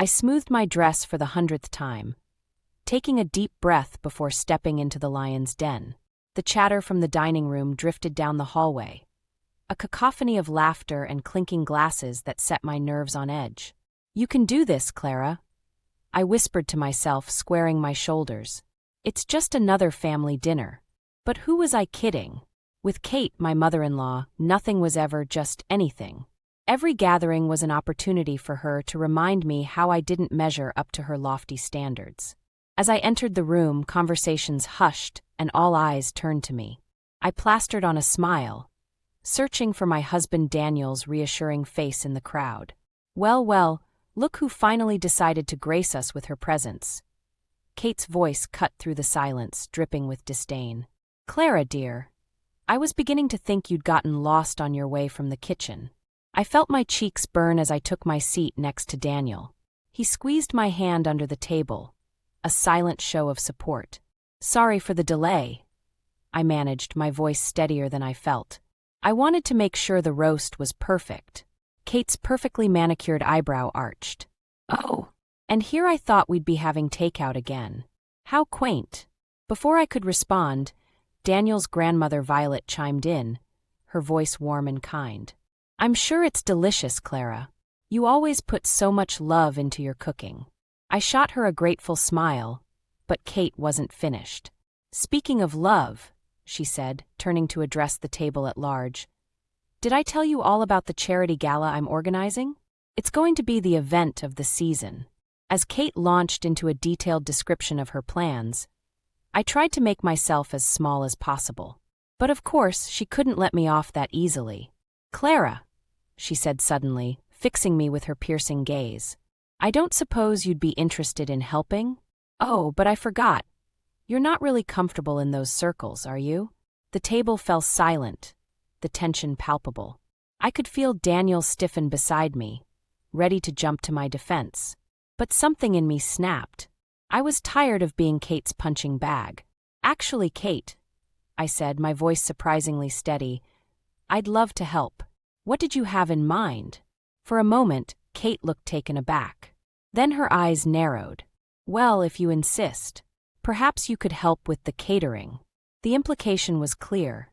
I smoothed my dress for the 100th time, taking a deep breath before stepping into the lion's den. The chatter from the dining room drifted down the hallway, a cacophony of laughter and clinking glasses that set my nerves on edge. "You can do this, Clara," I whispered to myself, squaring my shoulders. "It's just another family dinner." But who was I kidding? With Kate, my mother-in-law, nothing was ever just anything. Every gathering was an opportunity for her to remind me how I didn't measure up to her lofty standards. As I entered the room, conversations hushed and all eyes turned to me. I plastered on a smile, searching for my husband Daniel's reassuring face in the crowd. "Well, well, look who finally decided to grace us with her presence." Kate's voice cut through the silence, dripping with disdain. "Clara, dear, I was beginning to think you'd gotten lost on your way from the kitchen." I felt my cheeks burn as I took my seat next to Daniel. He squeezed my hand under the table, a silent show of support. "Sorry for the delay," I managed, my voice steadier than I felt. "I wanted to make sure the roast was perfect." Kate's perfectly manicured eyebrow arched. "Oh, and here I thought we'd be having takeout again. How quaint." Before I could respond, Daniel's grandmother Violet chimed in, her voice warm and kind. "I'm sure it's delicious, Clara. You always put so much love into your cooking." I shot her a grateful smile, but Kate wasn't finished. "Speaking of love," she said, turning to address the table at large, "did I tell you all about the charity gala I'm organizing? It's going to be the event of the season." As Kate launched into a detailed description of her plans, I tried to make myself as small as possible. But of course, she couldn't let me off that easily. "Clara," she said suddenly, fixing me with her piercing gaze, "I don't suppose you'd be interested in helping?" "Oh, but I forgot. You're not really comfortable in those circles, are you?" The table fell silent, the tension palpable. I could feel Daniel stiffen beside me, ready to jump to my defense. But something in me snapped. I was tired of being Kate's punching bag. "Actually, Kate," I said, my voice surprisingly steady, "I'd love to help. What did you have in mind?" For a moment, Kate looked taken aback. Then her eyes narrowed. "Well, if you insist, perhaps you could help with the catering." The implication was clear.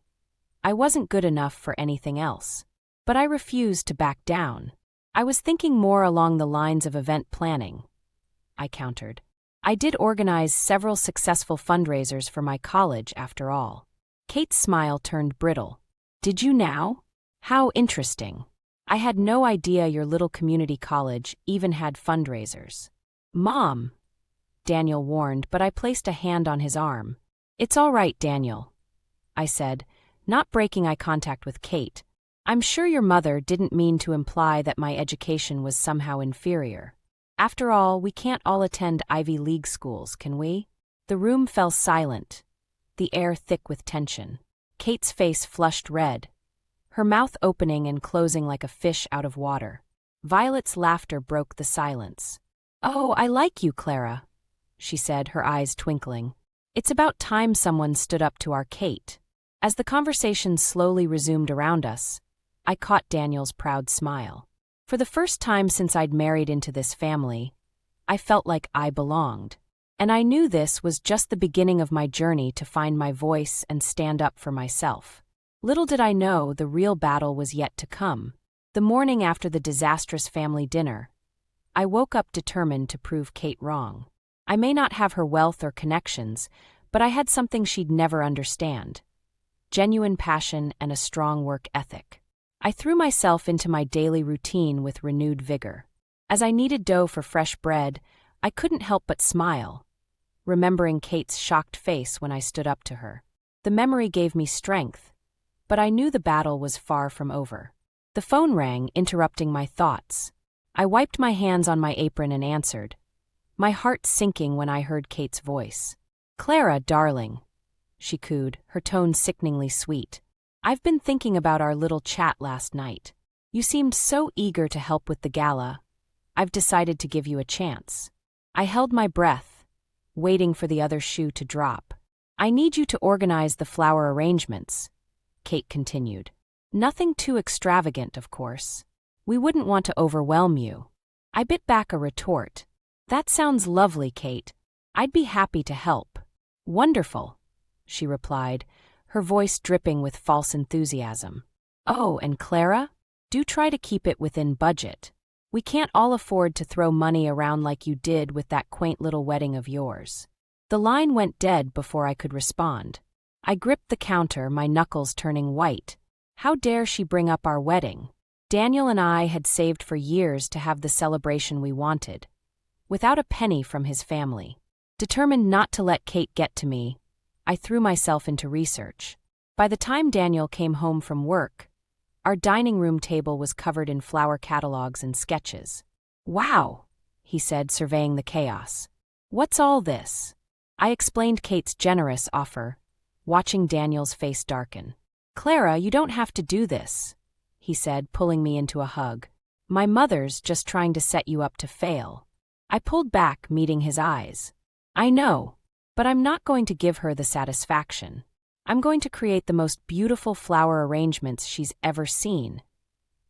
I wasn't good enough for anything else. But I refused to back down. "I was thinking more along the lines of event planning," I countered. "I did organize several successful fundraisers for my college, after all." Kate's smile turned brittle. "Did you now? How interesting. I had no idea your little community college even had fundraisers." "Mom," Daniel warned, but I placed a hand on his arm. "It's all right, Daniel," I said, not breaking eye contact with Kate. "I'm sure your mother didn't mean to imply that my education was somehow inferior. After all, we can't all attend Ivy League schools, can we?" The room fell silent, the air thick with tension. Kate's face flushed red, her mouth opening and closing like a fish out of water. Violet's laughter broke the silence. "Oh, I like you, Clara," she said, her eyes twinkling. "It's about time someone stood up to our Kate." As the conversation slowly resumed around us, I caught Daniel's proud smile. For the first time since I'd married into this family, I felt like I belonged. And I knew this was just the beginning of my journey to find my voice and stand up for myself. Little did I know the real battle was yet to come. The morning after the disastrous family dinner, I woke up determined to prove Kate wrong. I may not have her wealth or connections, but I had something she'd never understand: genuine passion and a strong work ethic. I threw myself into my daily routine with renewed vigor. As I kneaded dough for fresh bread, I couldn't help but smile, remembering Kate's shocked face when I stood up to her. The memory gave me strength, but I knew the battle was far from over. The phone rang, interrupting my thoughts. I wiped my hands on my apron and answered, my heart sinking when I heard Kate's voice. "Clara, darling," she cooed, her tone sickeningly sweet. "I've been thinking about our little chat last night. You seemed so eager to help with the gala. I've decided to give you a chance." I held my breath, waiting for the other shoe to drop. "I need you to organize the flower arrangements," Kate continued. "Nothing too extravagant, of course. We wouldn't want to overwhelm you." I bit back a retort. That sounds lovely, Kate. I'd be happy to help. Wonderful, she replied, her voice dripping with false enthusiasm. Oh, and Clara? Do try to keep it within budget. We can't all afford to throw money around like you did with that quaint little wedding of yours. The line went dead before I could respond. I gripped the counter, my knuckles turning white. How dare she bring up our wedding? Daniel and I had saved for years to have the celebration we wanted, without a penny from his family. Determined not to let Kate get to me, I threw myself into research. By the time Daniel came home from work, our dining room table was covered in flower catalogs and sketches. Wow, he said, surveying the chaos. What's all this? I explained Kate's generous offer, watching Daniel's face darken. Clara, you don't have to do this, he said, pulling me into a hug. My mother's just trying to set you up to fail. I pulled back, meeting his eyes. I know, but I'm not going to give her the satisfaction. I'm going to create the most beautiful flower arrangements she's ever seen,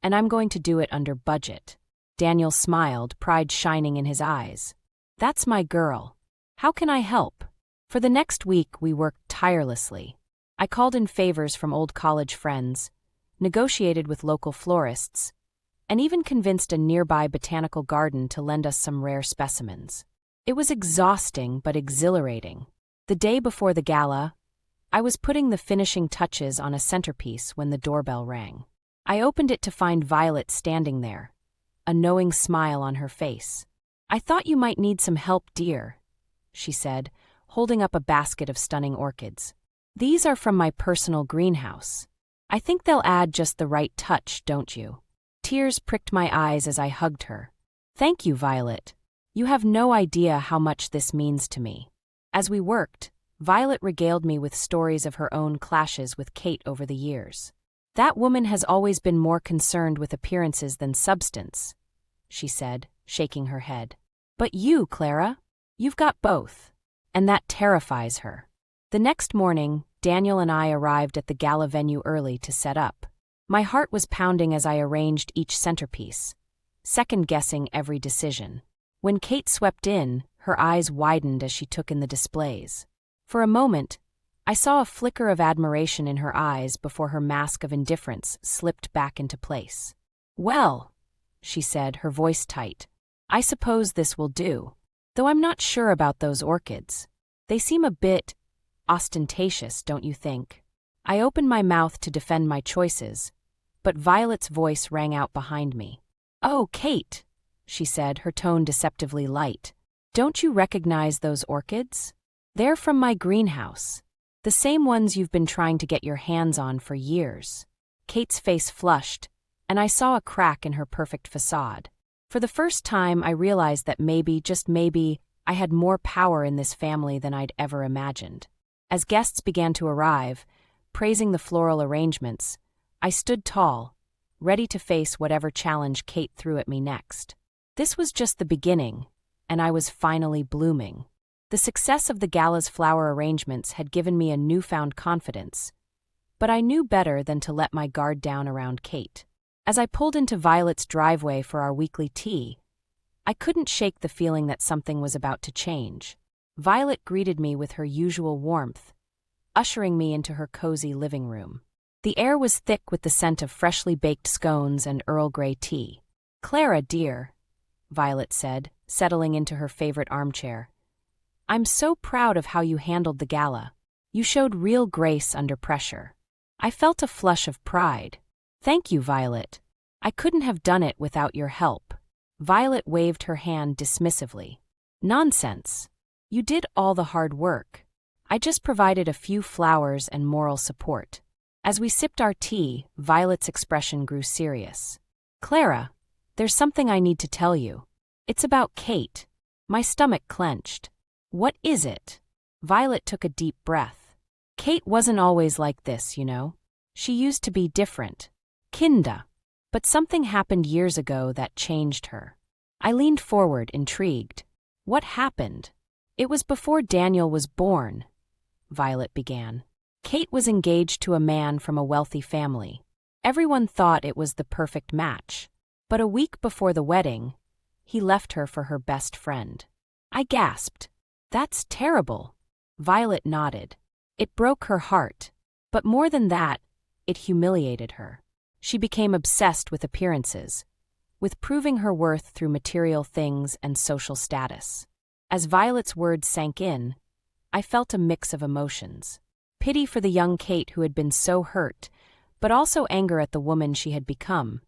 and I'm going to do it under budget. Daniel smiled, pride shining in his eyes. That's my girl. How can I help? For the next week, we worked tirelessly. I called in favors from old college friends, negotiated with local florists, and even convinced a nearby botanical garden to lend us some rare specimens. It was exhausting but exhilarating. The day before the gala, I was putting the finishing touches on a centerpiece when the doorbell rang. I opened it to find Violet standing there, a knowing smile on her face. I thought you might need some help, dear, she said, holding up a basket of stunning orchids. These are from my personal greenhouse. I think they'll add just the right touch, don't you? Tears pricked my eyes as I hugged her. Thank you, Violet. You have no idea how much this means to me. As we worked, Violet regaled me with stories of her own clashes with Kate over the years. That woman has always been more concerned with appearances than substance, she said, shaking her head. But you, Clara, you've got both, and that terrifies her. The next morning, Daniel and I arrived at the gala venue early to set up. My heart was pounding as I arranged each centerpiece, second-guessing every decision. When Kate swept in, her eyes widened as she took in the displays. For a moment, I saw a flicker of admiration in her eyes before her mask of indifference slipped back into place. Well, she said, her voice tight, I suppose this will do. Though I'm not sure about those orchids. They seem a bit ostentatious, don't you think? I opened my mouth to defend my choices, but Violet's voice rang out behind me. Oh, Kate, she said, her tone deceptively light. Don't you recognize those orchids? They're from my greenhouse. The same ones you've been trying to get your hands on for years. Kate's face flushed, and I saw a crack in her perfect facade. For the first time, I realized that maybe, just maybe, I had more power in this family than I'd ever imagined. As guests began to arrive, praising the floral arrangements, I stood tall, ready to face whatever challenge Kate threw at me next. This was just the beginning, and I was finally blooming. The success of the gala's flower arrangements had given me a newfound confidence, but I knew better than to let my guard down around Kate. As I pulled into Violet's driveway for our weekly tea, I couldn't shake the feeling that something was about to change. Violet greeted me with her usual warmth, ushering me into her cozy living room. The air was thick with the scent of freshly baked scones and Earl Grey tea. Clara, dear, Violet said, settling into her favorite armchair. I'm so proud of how you handled the gala. You showed real grace under pressure. I felt a flush of pride. Thank you, Violet. I couldn't have done it without your help. Violet waved her hand dismissively. Nonsense. You did all the hard work. I just provided a few flowers and moral support. As we sipped our tea, Violet's expression grew serious. Clara, there's something I need to tell you. It's about Kate. My stomach clenched. What is it? Violet took a deep breath. Kate wasn't always like this, you know. She used to be different. Kinda. But something happened years ago that changed her. I leaned forward, intrigued. What happened? It was before Daniel was born, Violet began. Kate was engaged to a man from a wealthy family. Everyone thought it was the perfect match. But a week before the wedding, He left her for her best friend. I gasped. That's terrible. Violet nodded. It broke her heart. But more than that, it humiliated her. She became obsessed with appearances, with proving her worth through material things and social status. As Violet's words sank in, I felt a mix of emotions. Pity for the young Kate who had been so hurt, but also anger at the woman she had become,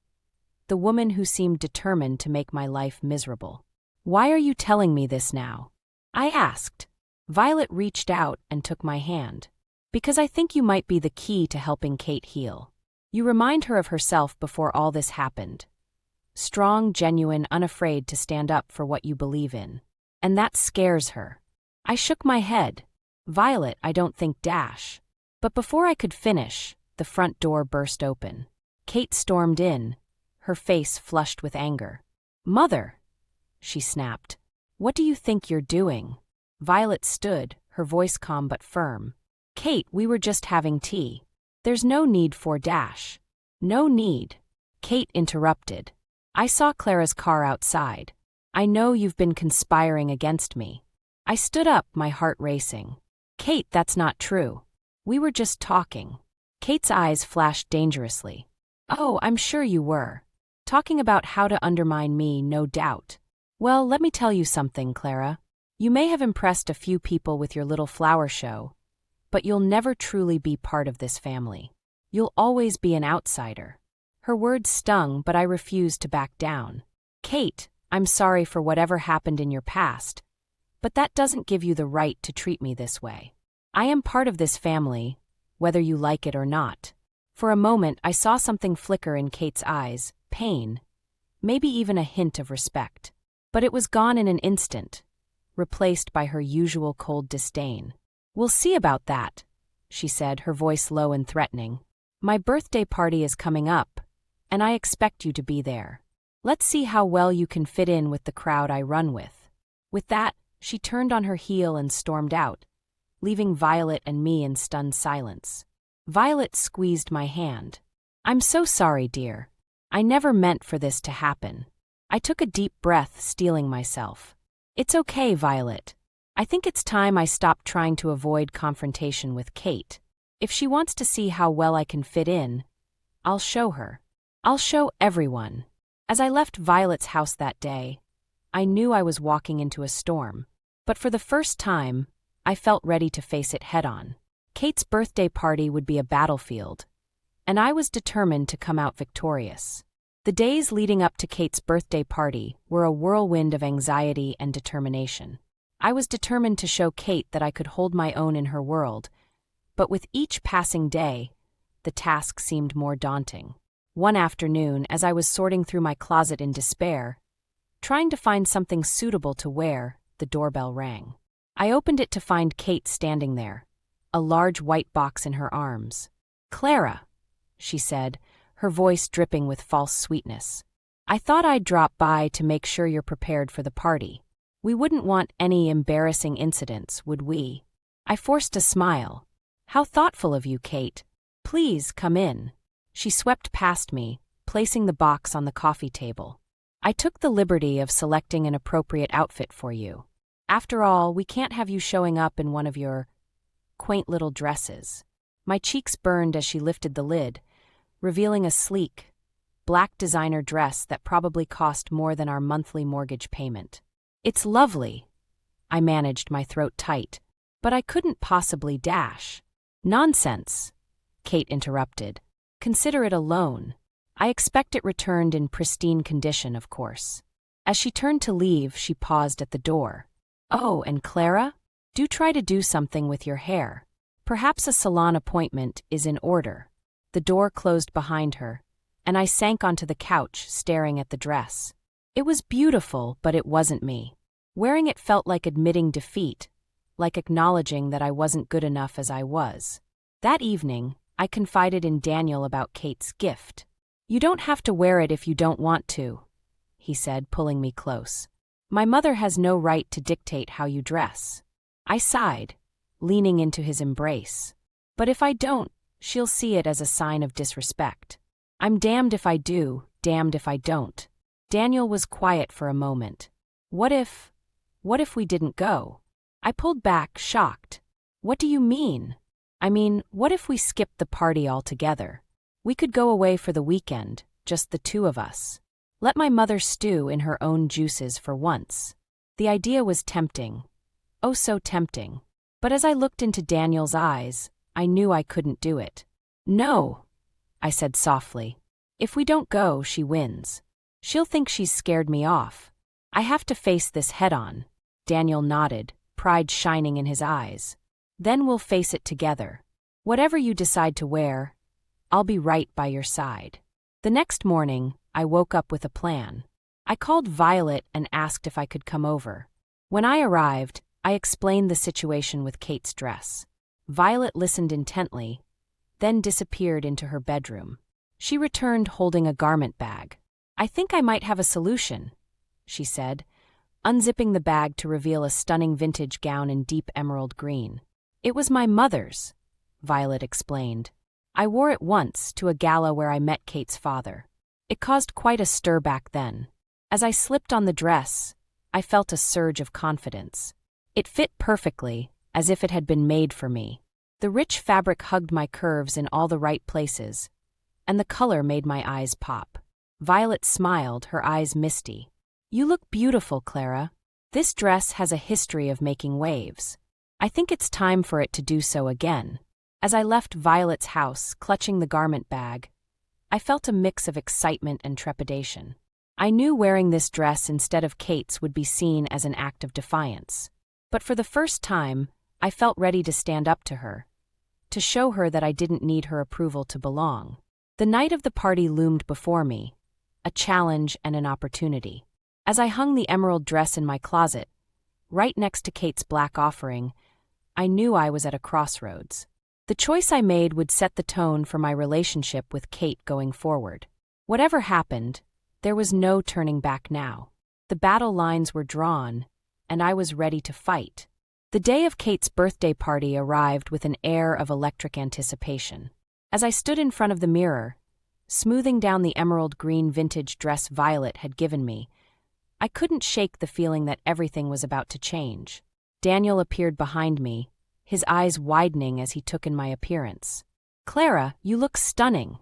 the woman who seemed determined to make my life miserable. Why are you telling me this now? I asked. Violet reached out and took my hand. Because I think you might be the key to helping Kate heal. You remind her of herself before all this happened. Strong, genuine, unafraid to stand up for what you believe in. And that scares her. I shook my head. Violet, I don't think dash. But before I could finish, the front door burst open. Kate stormed in, her face flushed with anger. Mother, she snapped. What do you think you're doing? Violet stood, her voice calm but firm. Kate, we were just having tea. There's no need for dash. No need. Kate interrupted. I saw Clara's car outside. I know you've been conspiring against me. I stood up, my heart racing. Kate, that's not true. We were just talking. Kate's eyes flashed dangerously. Oh, I'm sure you were. Talking about how to undermine me, no doubt. Well, let me tell you something, Clara. You may have impressed a few people with your little flower show, but you'll never truly be part of this family. You'll always be an outsider. Her words stung, but I refused to back down. Kate, I'm sorry for whatever happened in your past, but that doesn't give you the right to treat me this way. I am part of this family, whether you like it or not. For a moment, I saw something flicker in Kate's eyes, pain, maybe even a hint of respect. But it was gone in an instant, replaced by her usual cold disdain. We'll see about that, she said, her voice low and threatening. My birthday party is coming up, and I expect you to be there. Let's see how well you can fit in with the crowd I run with. With that, she turned on her heel and stormed out, leaving Violet and me in stunned silence. Violet squeezed my hand. I'm so sorry, dear. I never meant for this to happen. I took a deep breath, steeling myself. It's okay, Violet. I think it's time I stopped trying to avoid confrontation with Kate. If she wants to see how well I can fit in, I'll show her. I'll show everyone. As I left Violet's house that day, I knew I was walking into a storm. But for the first time, I felt ready to face it head-on. Kate's birthday party would be a battlefield, and I was determined to come out victorious. The days leading up to Kate's birthday party were a whirlwind of anxiety and determination. I was determined to show Kate that I could hold my own in her world, but with each passing day, the task seemed more daunting. One afternoon, as I was sorting through my closet in despair, trying to find something suitable to wear, the doorbell rang. I opened it to find Kate standing there, a large white box in her arms. Clara, she said, her voice dripping with false sweetness. I thought I'd drop by to make sure you're prepared for the party. We wouldn't want any embarrassing incidents, would we? I forced a smile. How thoughtful of you, Kate. Please come in. She swept past me, placing the box on the coffee table. I took the liberty of selecting an appropriate outfit for you. After all, we can't have you showing up in one of your quaint little dresses. My cheeks burned as she lifted the lid, revealing a sleek, black designer dress that probably cost more than our monthly mortgage payment. It's lovely. I managed, my throat tight, but I couldn't possibly dash. Nonsense, Kate interrupted. Consider it a loan. I expect it returned in pristine condition, of course. As she turned to leave, she paused at the door. Oh, and Clara? Do try to do something with your hair. Perhaps a salon appointment is in order. The door closed behind her, and I sank onto the couch, staring at the dress. It was beautiful, but it wasn't me. Wearing it felt like admitting defeat, like acknowledging that I wasn't good enough as I was. That evening, I confided in Daniel about Kate's gift. You don't have to wear it if you don't want to, he said, pulling me close. My mother has no right to dictate how you dress. I sighed, leaning into his embrace. But if I don't, she'll see it as a sign of disrespect. I'm damned if I do, damned if I don't. Daniel was quiet for a moment. What if we didn't go? I pulled back, shocked. What do you mean? I mean, what if we skipped the party altogether? We could go away for the weekend, just the two of us. Let my mother stew in her own juices for once. The idea was tempting. Oh, so tempting. But as I looked into Daniel's eyes, I knew I couldn't do it. No, I said softly. If we don't go, she wins. She'll think she's scared me off. I have to face this head-on. Daniel nodded, pride shining in his eyes. Then we'll face it together. Whatever you decide to wear, I'll be right by your side. The next morning, I woke up with a plan. I called Violet and asked if I could come over. When I arrived, I explained the situation with Kate's dress. Violet listened intently, then disappeared into her bedroom. She returned holding a garment bag. I think I might have a solution, she said, unzipping the bag to reveal a stunning vintage gown in deep emerald green. It was my mother's, Violet explained. I wore it once to a gala where I met Kate's father. It caused quite a stir back then. As I slipped on the dress, I felt a surge of confidence. It fit perfectly, as if it had been made for me. The rich fabric hugged my curves in all the right places, and the color made my eyes pop. Violet smiled, her eyes misty. You look beautiful, Clara. This dress has a history of making waves. I think it's time for it to do so again. As I left Violet's house, clutching the garment bag, I felt a mix of excitement and trepidation. I knew wearing this dress instead of Kate's would be seen as an act of defiance. But for the first time, I felt ready to stand up to her, to show her that I didn't need her approval to belong. The night of the party loomed before me, a challenge and an opportunity. As I hung the emerald dress in my closet, right next to Kate's black offering, I knew I was at a crossroads. The choice I made would set the tone for my relationship with Kate going forward. Whatever happened, there was no turning back now. The battle lines were drawn, and I was ready to fight. The day of Kate's birthday party arrived with an air of electric anticipation. As I stood in front of the mirror, smoothing down the emerald green vintage dress Violet had given me, I couldn't shake the feeling that everything was about to change. Daniel appeared behind me, his eyes widening as he took in my appearance. "Clara, you look stunning,"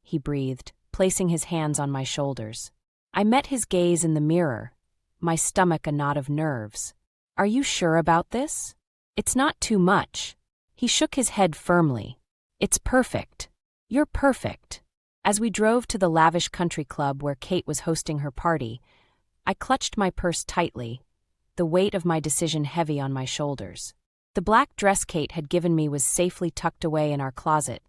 he breathed, placing his hands on my shoulders. I met his gaze in the mirror, my stomach a knot of nerves. "Are you sure about this? It's not too much." He shook his head firmly. "It's perfect. You're perfect." As we drove to the lavish country club where Kate was hosting her party, I clutched my purse tightly, the weight of my decision heavy on my shoulders. The black dress Kate had given me was safely tucked away in our closet,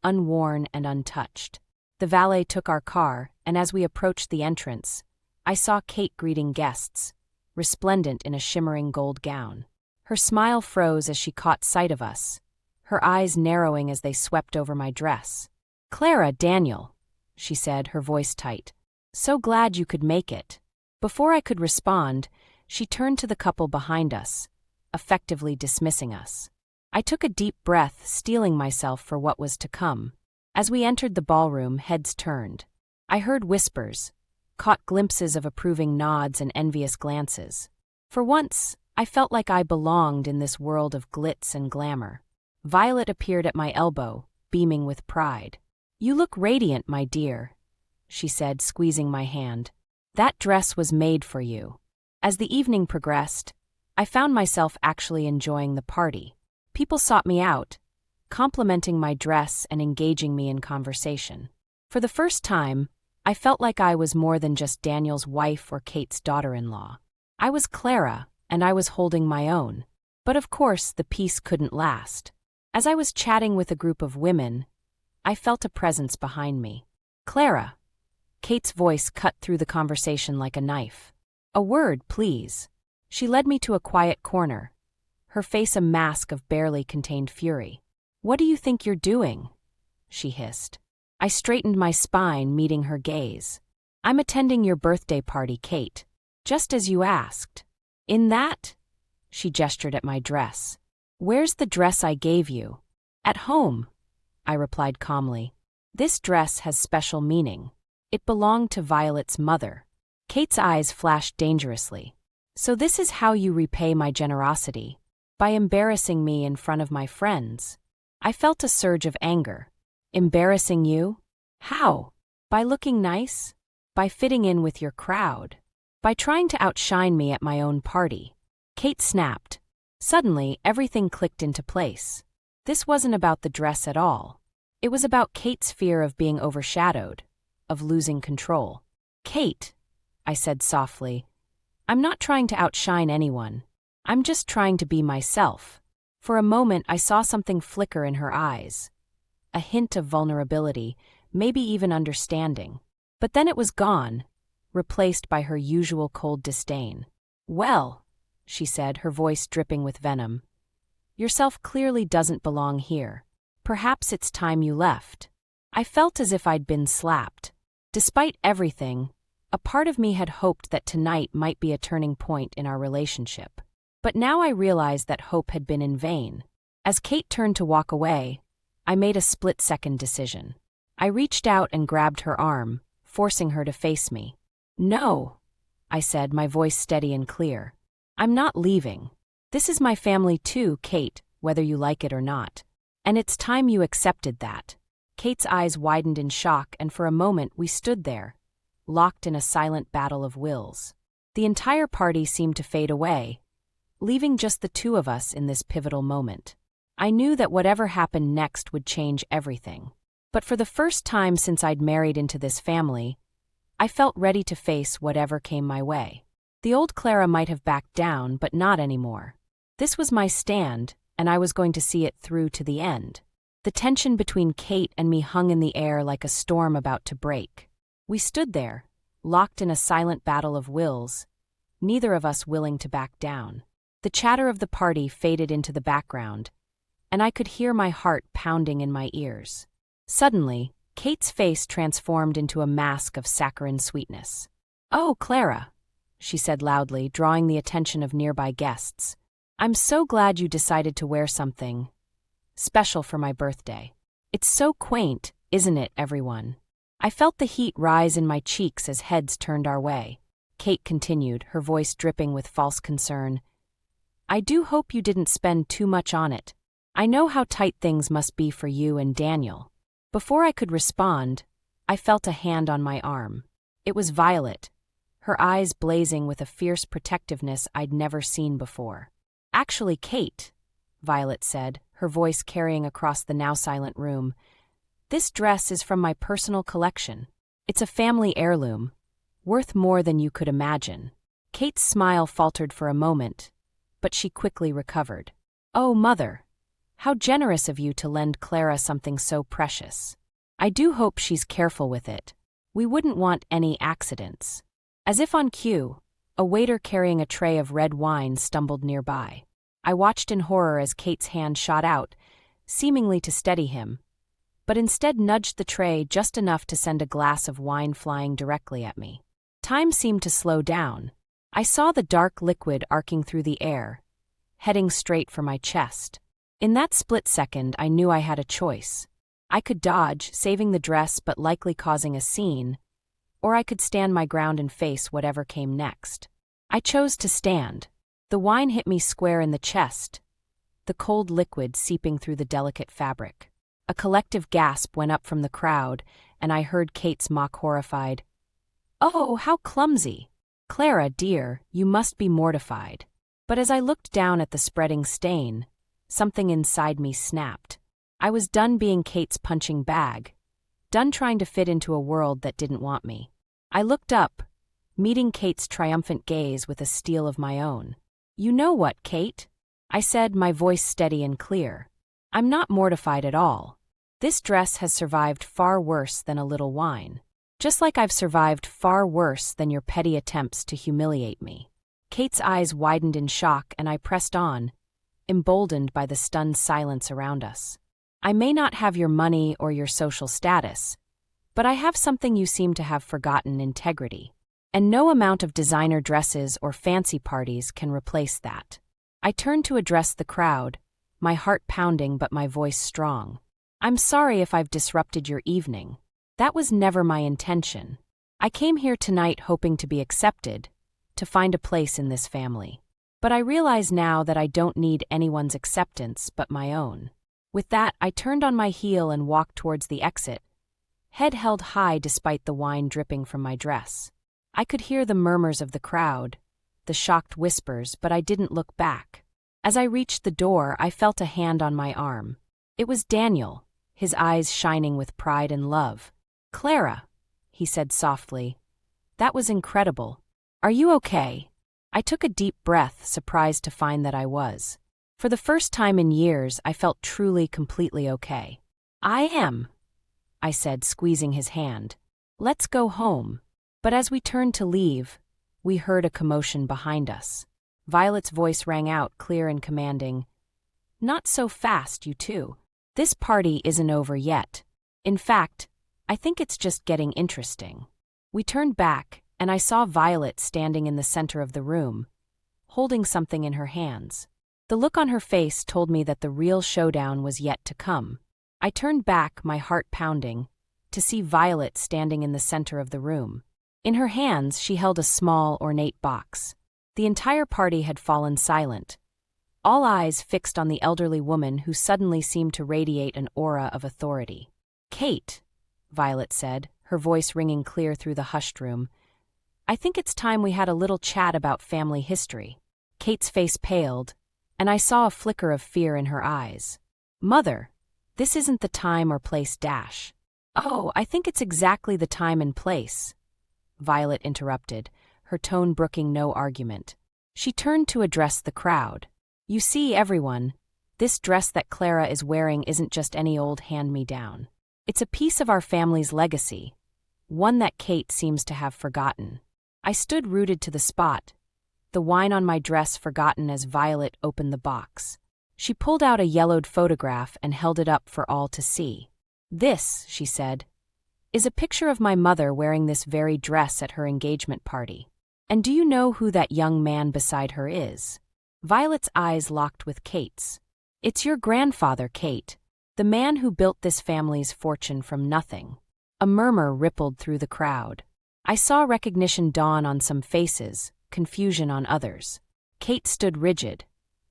unworn and untouched. The valet took our car, and as we approached the entrance, I saw Kate greeting guests, resplendent in a shimmering gold gown. Her smile froze as she caught sight of us, her eyes narrowing as they swept over my dress. "Clara, Daniel," she said, her voice tight. "So glad you could make it." Before I could respond, she turned to the couple behind us, effectively dismissing us. I took a deep breath, steeling myself for what was to come. As we entered the ballroom, heads turned. I heard whispers, caught glimpses of approving nods and envious glances. For once, I felt like I belonged in this world of glitz and glamour. Violet appeared at my elbow, beaming with pride. "You look radiant, my dear," she said, squeezing my hand. "That dress was made for you." As the evening progressed, I found myself actually enjoying the party. People sought me out, complimenting my dress and engaging me in conversation. For the first time, I felt like I was more than just Daniel's wife or Kate's daughter-in-law. I was Clara, and I was holding my own. But of course, the peace couldn't last. As I was chatting with a group of women, I felt a presence behind me. "Clara." Kate's voice cut through the conversation like a knife. "A word, please." She led me to a quiet corner, her face a mask of barely contained fury. "What do you think you're doing?" she hissed. I straightened my spine, meeting her gaze. "I'm attending your birthday party, Kate, just as you asked." "In that?" She gestured at my dress. "Where's the dress I gave you?" "At home," I replied calmly. "This dress has special meaning. It belonged to Violet's mother." Kate's eyes flashed dangerously. So this is how you repay my generosity? By embarrassing me in front of my friends. I felt a surge of anger. Embarrassing you? How? By looking nice? By fitting in with your crowd? By trying to outshine me at my own party? Kate snapped. Suddenly, everything clicked into place. This wasn't about the dress at all. It was about Kate's fear of being overshadowed, of losing control. Kate, I said softly, I'm not trying to outshine anyone. I'm just trying to be myself. For a moment, I saw something flicker in her eyes. A hint of vulnerability, maybe even understanding. But then it was gone, replaced by her usual cold disdain. Well, she said, her voice dripping with venom, yourself clearly doesn't belong here. Perhaps it's time you left. I felt as if I'd been slapped. Despite everything, a part of me had hoped that tonight might be a turning point in our relationship. But now I realized that hope had been in vain. As Kate turned to walk away, I made a split-second decision. I reached out and grabbed her arm, forcing her to face me. No, I said, my voice steady and clear. I'm not leaving. This is my family too, Kate, whether you like it or not. And it's time you accepted that. Kate's eyes widened in shock, and for a moment we stood there, locked in a silent battle of wills. The entire party seemed to fade away, leaving just the two of us in this pivotal moment. I knew that whatever happened next would change everything. But for the first time since I'd married into this family, I felt ready to face whatever came my way. The old Clara might have backed down, but not anymore. This was my stand, and I was going to see it through to the end. The tension between Kate and me hung in the air like a storm about to break. We stood there, locked in a silent battle of wills, neither of us willing to back down. The chatter of the party faded into the background, and I could hear my heart pounding in my ears. Suddenly, Kate's face transformed into a mask of saccharine sweetness. "Oh, Clara," she said loudly, drawing the attention of nearby guests. "I'm so glad you decided to wear something special for my birthday. It's so quaint, isn't it, everyone?" I felt the heat rise in my cheeks as heads turned our way. Kate continued, her voice dripping with false concern. "I do hope you didn't spend too much on it. I know how tight things must be for you and Daniel." Before I could respond, I felt a hand on my arm. It was Violet, her eyes blazing with a fierce protectiveness I'd never seen before. "Actually, Kate," Violet said, her voice carrying across the now-silent room, "this dress is from my personal collection. It's a family heirloom, worth more than you could imagine." Kate's smile faltered for a moment, but she quickly recovered. "Oh, Mother, how generous of you to lend Clara something so precious. I do hope she's careful with it. We wouldn't want any accidents." As if on cue, a waiter carrying a tray of red wine stumbled nearby. I watched in horror as Kate's hand shot out, seemingly to steady him, but instead nudged the tray just enough to send a glass of wine flying directly at me. Time seemed to slow down. I saw the dark liquid arcing through the air, heading straight for my chest. In that split second, I knew I had a choice. I could dodge, saving the dress but likely causing a scene, or I could stand my ground and face whatever came next. I chose to stand. The wine hit me square in the chest, the cold liquid seeping through the delicate fabric. A collective gasp went up from the crowd, and I heard Kate's mock horrified, "Oh, how clumsy! Clara, dear, you must be mortified." But as I looked down at the spreading stain, something inside me snapped. I was done being Kate's punching bag, done trying to fit into a world that didn't want me. I looked up, meeting Kate's triumphant gaze with a steel of my own. "You know what, Kate?" I said, my voice steady and clear. "I'm not mortified at all. This dress has survived far worse than a little wine. Just like I've survived far worse than your petty attempts to humiliate me." Kate's eyes widened in shock, and I pressed on, emboldened by the stunned silence around us. "I may not have your money or your social status, but I have something you seem to have forgotten: integrity. And no amount of designer dresses or fancy parties can replace that." I turned to address the crowd, my heart pounding but my voice strong. "I'm sorry if I've disrupted your evening. That was never my intention. I came here tonight hoping to be accepted, to find a place in this family. But I realize now that I don't need anyone's acceptance but my own. With that, I turned on my heel and walked towards the exit, head held high despite the wine dripping from my dress. I could hear the murmurs of the crowd, the shocked whispers, but I didn't look back. As I reached the door, I felt a hand on my arm. It was Daniel, his eyes shining with pride and love. "Clara," he said softly. "That was incredible. Are you okay?" I took a deep breath, surprised to find that I was. For the first time in years, I felt truly, completely okay. "I am," I said, squeezing his hand. "Let's go home." But as we turned to leave, we heard a commotion behind us. Violet's voice rang out, clear and commanding. "Not so fast, you two. This party isn't over yet. In fact, I think it's just getting interesting." We turned back, and I saw Violet standing in the center of the room, holding something in her hands. The look on her face told me that the real showdown was yet to come. I turned back, my heart pounding, to see Violet standing in the center of the room. In her hands, she held a small, ornate box. The entire party had fallen silent, all eyes fixed on the elderly woman who suddenly seemed to radiate an aura of authority. "Kate," Violet said, her voice ringing clear through the hushed room, "I think it's time we had a little chat about family history." Kate's face paled, and I saw a flicker of fear in her eyes. "Mother, this isn't the time or place dash." "Oh, I think it's exactly the time and place," Violet interrupted, her tone brooking no argument. She turned to address the crowd. "You see, everyone, this dress that Clara is wearing isn't just any old hand-me-down. It's a piece of our family's legacy, one that Kate seems to have forgotten." I stood rooted to the spot, the wine on my dress forgotten as Violet opened the box. She pulled out a yellowed photograph and held it up for all to see. "This," she said, "is a picture of my mother wearing this very dress at her engagement party. And do you know who that young man beside her is?" Violet's eyes locked with Kate's. "It's your grandfather, Kate, the man who built this family's fortune from nothing." A murmur rippled through the crowd. I saw recognition dawn on some faces, confusion on others. Kate stood rigid,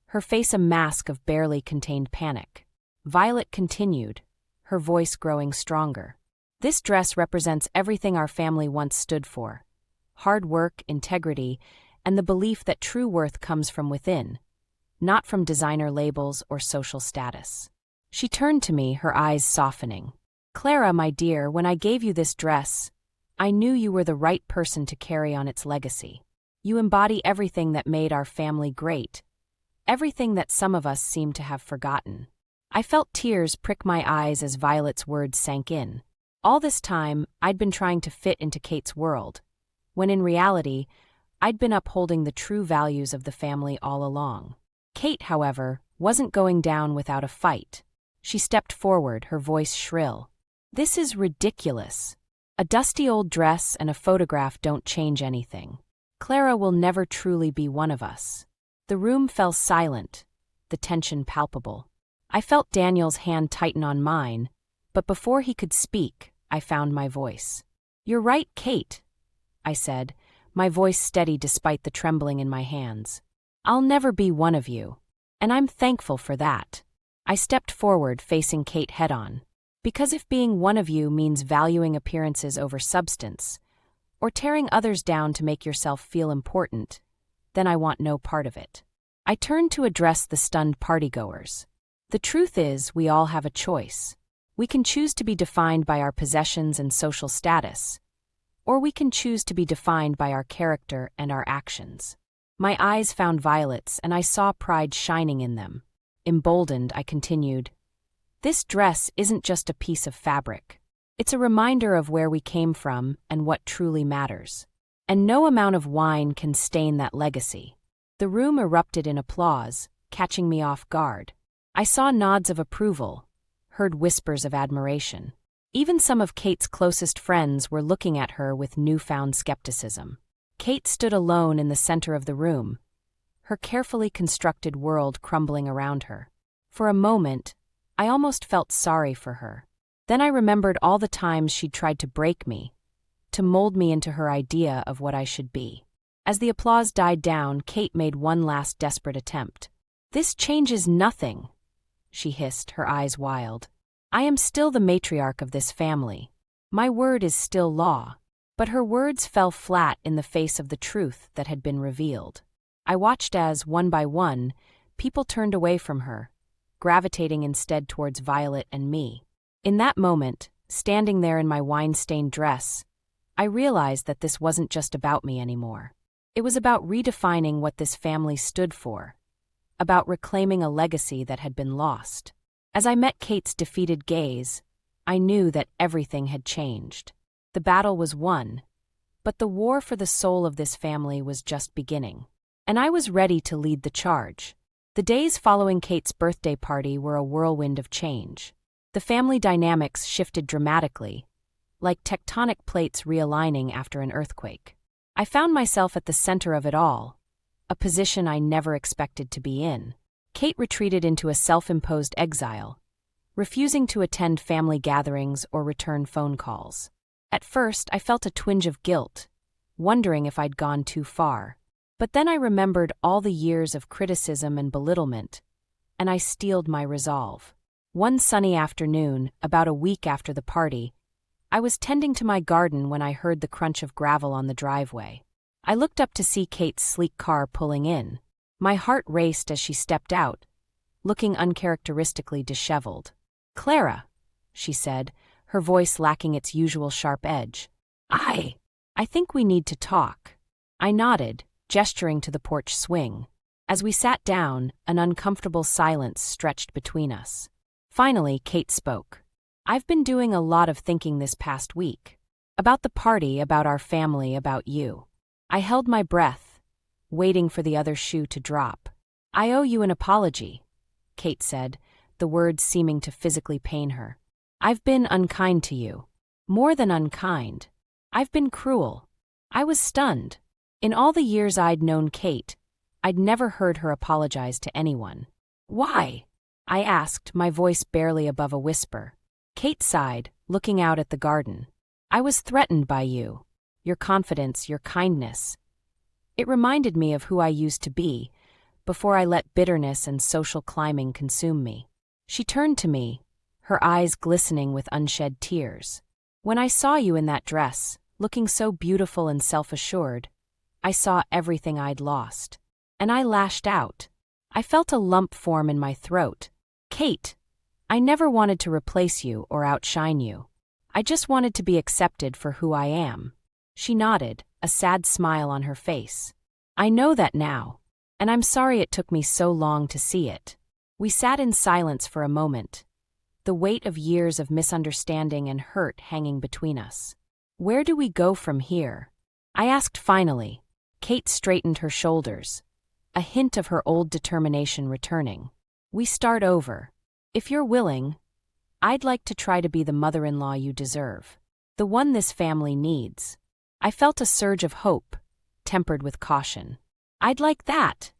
her face a mask of barely contained panic. Violet continued, her voice growing stronger. "This dress represents everything our family once stood for: hard work, integrity, and the belief that true worth comes from within, not from designer labels or social status." She turned to me, her eyes softening. "Clara, my dear, when I gave you this dress, I knew you were the right person to carry on its legacy. You embody everything that made our family great, everything that some of us seem to have forgotten." I felt tears prick my eyes as Violet's words sank in. All this time, I'd been trying to fit into Kate's world, when in reality, I'd been upholding the true values of the family all along. Kate, however, wasn't going down without a fight. She stepped forward, her voice shrill. "This is ridiculous. A dusty old dress and a photograph don't change anything. Clara will never truly be one of us." The room fell silent, the tension palpable. I felt Daniel's hand tighten on mine, but before he could speak, I found my voice. "You're right, Kate," I said, my voice steady despite the trembling in my hands. "I'll never be one of you, and I'm thankful for that." I stepped forward, facing Kate head-on. "Because if being one of you means valuing appearances over substance, or tearing others down to make yourself feel important, then I want no part of it." I turned to address the stunned partygoers. "The truth is, we all have a choice. We can choose to be defined by our possessions and social status, or we can choose to be defined by our character and our actions." My eyes found Violet's, and I saw pride shining in them. Emboldened, I continued, "This dress isn't just a piece of fabric. It's a reminder of where we came from and what truly matters. And no amount of wine can stain that legacy." The room erupted in applause, catching me off guard. I saw nods of approval, heard whispers of admiration. Even some of Kate's closest friends were looking at her with newfound skepticism. Kate stood alone in the center of the room, her carefully constructed world crumbling around her. For a moment, I almost felt sorry for her. Then I remembered all the times she'd tried to break me, to mold me into her idea of what I should be. As the applause died down, Kate made one last desperate attempt. "This changes nothing," she hissed, her eyes wild. "I am still the matriarch of this family. My word is still law." But her words fell flat in the face of the truth that had been revealed. I watched as, one by one, people turned away from her, gravitating instead towards Violet and me. In that moment, standing there in my wine-stained dress, I realized that this wasn't just about me anymore. It was about redefining what this family stood for, about reclaiming a legacy that had been lost. As I met Kate's defeated gaze, I knew that everything had changed. The battle was won, but the war for the soul of this family was just beginning. And I was ready to lead the charge. The days following Kate's birthday party were a whirlwind of change. The family dynamics shifted dramatically, like tectonic plates realigning after an earthquake. I found myself at the center of it all, a position I never expected to be in. Kate retreated into a self-imposed exile, refusing to attend family gatherings or return phone calls. At first, I felt a twinge of guilt, wondering if I'd gone too far. But then I remembered all the years of criticism and belittlement, and I steeled my resolve. One sunny afternoon, about a week after the party, I was tending to my garden when I heard the crunch of gravel on the driveway. I looked up to see Kate's sleek car pulling in. My heart raced as she stepped out, looking uncharacteristically disheveled. "Clara," she said, her voice lacking its usual sharp edge. I think we need to talk." I nodded, gesturing to the porch swing. As we sat down, an uncomfortable silence stretched between us. Finally, Kate spoke. "I've been doing a lot of thinking this past week. About the party, about our family, about you." I held my breath, waiting for the other shoe to drop. "I owe you an apology," Kate said, the words seeming to physically pain her. "I've been unkind to you. More than unkind. I've been cruel." I was stunned. In all the years I'd known Kate, I'd never heard her apologize to anyone. "Why?" I asked, my voice barely above a whisper. Kate sighed, looking out at the garden. "I was threatened by you. Your confidence, your kindness. It reminded me of who I used to be, before I let bitterness and social climbing consume me." She turned to me, her eyes glistening with unshed tears. "When I saw you in that dress, looking so beautiful and self-assured, I saw everything I'd lost. And I lashed out. I felt a lump form in my throat. Kate, I never wanted to replace you or outshine you. I just wanted to be accepted for who I am." She nodded, a sad smile on her face. "I know that now, and I'm sorry it took me so long to see it." We sat in silence for a moment, the weight of years of misunderstanding and hurt hanging between us. "Where do we go from here?" I asked finally. Kate straightened her shoulders, a hint of her old determination returning. "We start over. If you're willing, I'd like to try to be the mother-in-law you deserve. The one this family needs." I felt a surge of hope, tempered with caution. "I'd like that,"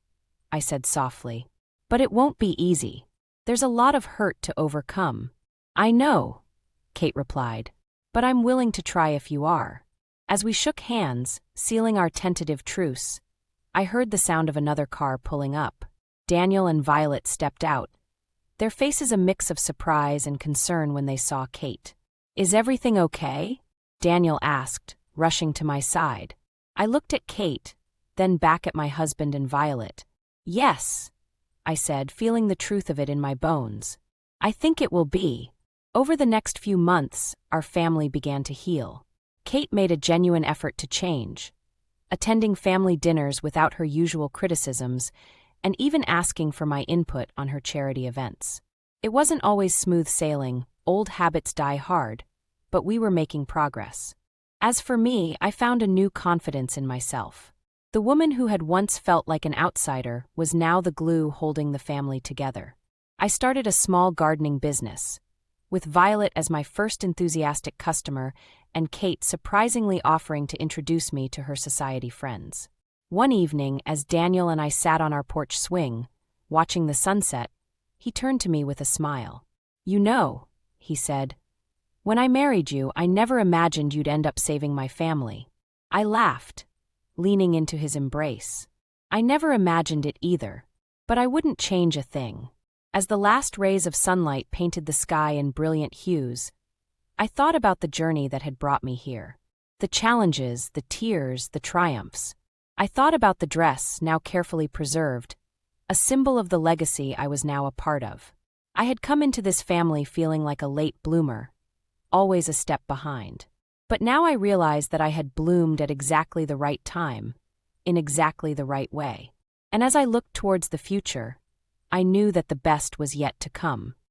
I said softly. "But it won't be easy. There's a lot of hurt to overcome." "I know," Kate replied, "but I'm willing to try if you are." As we shook hands, sealing our tentative truce, I heard the sound of another car pulling up. Daniel and Violet stepped out, their faces a mix of surprise and concern when they saw Kate. "Is everything okay?" Daniel asked, rushing to my side. I looked at Kate, then back at my husband and Violet. "Yes," I said, feeling the truth of it in my bones. "I think it will be." Over the next few months, our family began to heal. Kate made a genuine effort to change, attending family dinners without her usual criticisms, and even asking for my input on her charity events. It wasn't always smooth sailing, old habits die hard, but we were making progress. As for me, I found a new confidence in myself. The woman who had once felt like an outsider was now the glue holding the family together. I started a small gardening business, with Violet as my first enthusiastic customer and Kate surprisingly offering to introduce me to her society friends. One evening, as Daniel and I sat on our porch swing, watching the sunset, he turned to me with a smile. "You know," he said, When I married you, I never imagined you'd end up saving my family. I laughed, leaning into his embrace. I never imagined it either, but I wouldn't change a thing. As the last rays of sunlight painted the sky in brilliant hues, I thought about the journey that had brought me here. The challenges, the tears, the triumphs. I thought about the dress, now carefully preserved, a symbol of the legacy I was now a part of. I had come into this family feeling like a late bloomer, always a step behind. But now I realized that I had bloomed at exactly the right time, in exactly the right way. And as I looked towards the future, I knew that the best was yet to come.